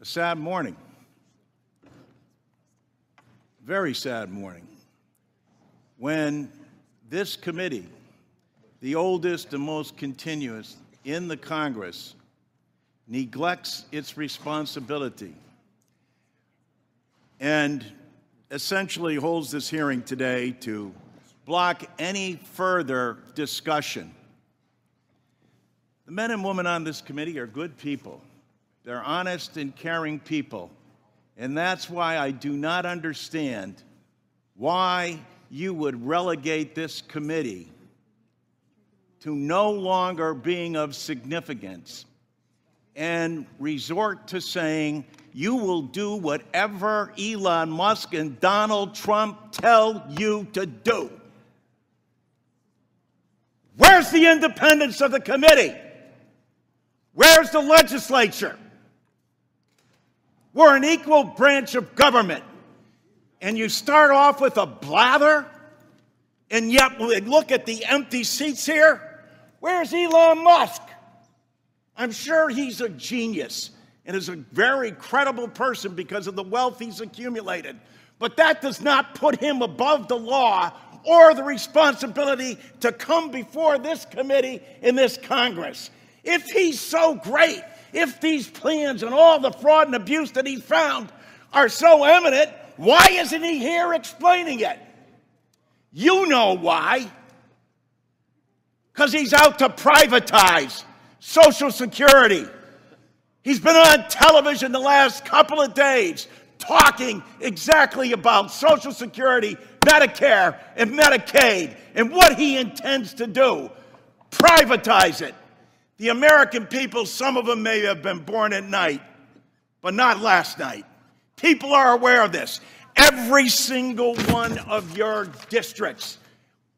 A sad morning. Very sad morning. When this committee, the oldest and most continuous in the Congress, neglects its responsibility and essentially holds this hearing today to block any further discussion. The men and women on this committee are good people. They're honest and caring people. And that's why I do not understand why you would relegate this committee to no longer being of significance and resort to saying you will do whatever Elon Musk and Donald Trump tell you to do. Where's the independence of the committee? Where's the legislature? We're an equal branch of government. And you start off with a blather, and yet when we look at the empty seats here, where's Elon Musk? I'm sure he's a genius and is a very credible person because of the wealth he's accumulated. But that does not put him above the law or the responsibility to come before this committee in this Congress. If he's so great, if these plans and all the fraud and abuse that he's found are so eminent, why isn't he here explaining it? You know why. Because he's out to privatize Social Security. He's been on television the last couple of days talking exactly about Social Security, Medicare, and Medicaid, and what he intends to do. Privatize it. The American people, some of them may have been born at night, but not last night. People are aware of this. Every single one of your districts,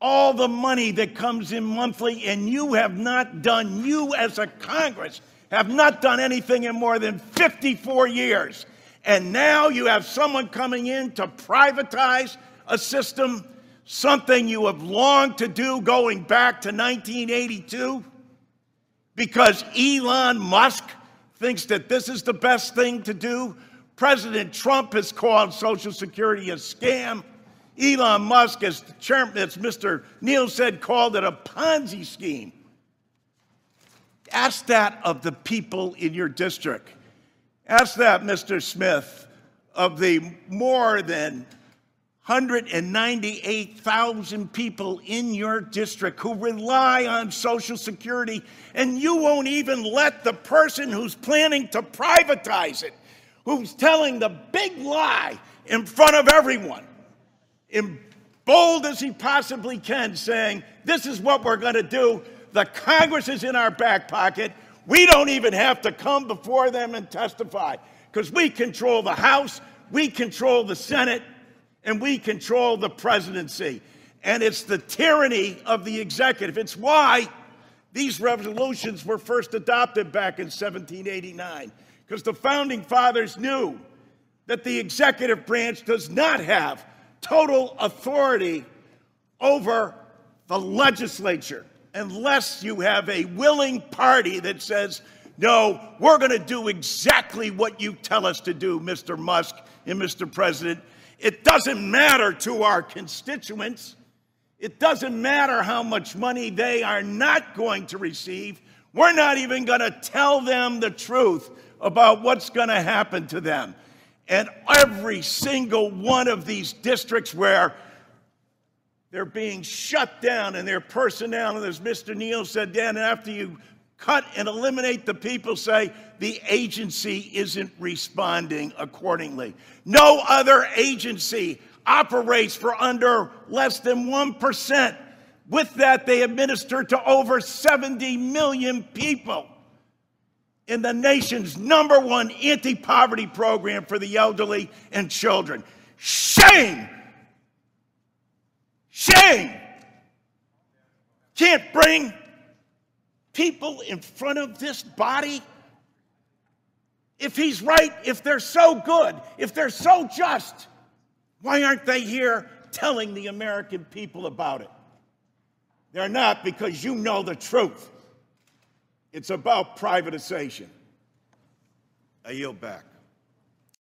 all the money that comes in monthly, and you have not done, you as a Congress, have not done anything in more than 54 years. And now you have someone coming in to privatize a system, something you have longed to do going back to 1982. Because Elon Musk thinks that this is the best thing to do. President Trump has called Social Security a scam. Elon Musk, as the chairman, as Mr. Neal said, called it a Ponzi scheme. Ask that of the people in your district. Ask that, Mr. Smith, of the more than 198,000 people in your district who rely on Social Security, and you won't even let the person who's planning to privatize it, who's telling the big lie in front of everyone, in bold as he possibly can, saying, this is what we're going to do. The Congress is in our back pocket. We don't even have to come before them and testify because we control the House, we control the Senate, and we control the presidency. And it's the tyranny of the executive. It's why these resolutions were first adopted back in 1789, because the founding fathers knew that the executive branch does not have total authority over the legislature unless you have a willing party that says, no, we're going to do exactly what you tell us to do, Mr. Musk and Mr. President. It doesn't matter to our constituents. It doesn't matter how much money they are not going to receive. We're not even going to tell them the truth about what's going to happen to them. And every single one of these districts where they're being shut down and their personnel, and as Mr. Neal said, Dan, after you cut and eliminate the people, say the agency isn't responding accordingly. No other agency operates for under less than 1%. With that, they administer to over 70 million people in the nation's #1 anti-poverty program for the elderly and children. Shame! Shame! Can't bring people in front of this body? If he's right, if they're so good, if they're so just, why aren't they here telling the American people about it? They're not, because you know the truth. It's about privatization. I yield back.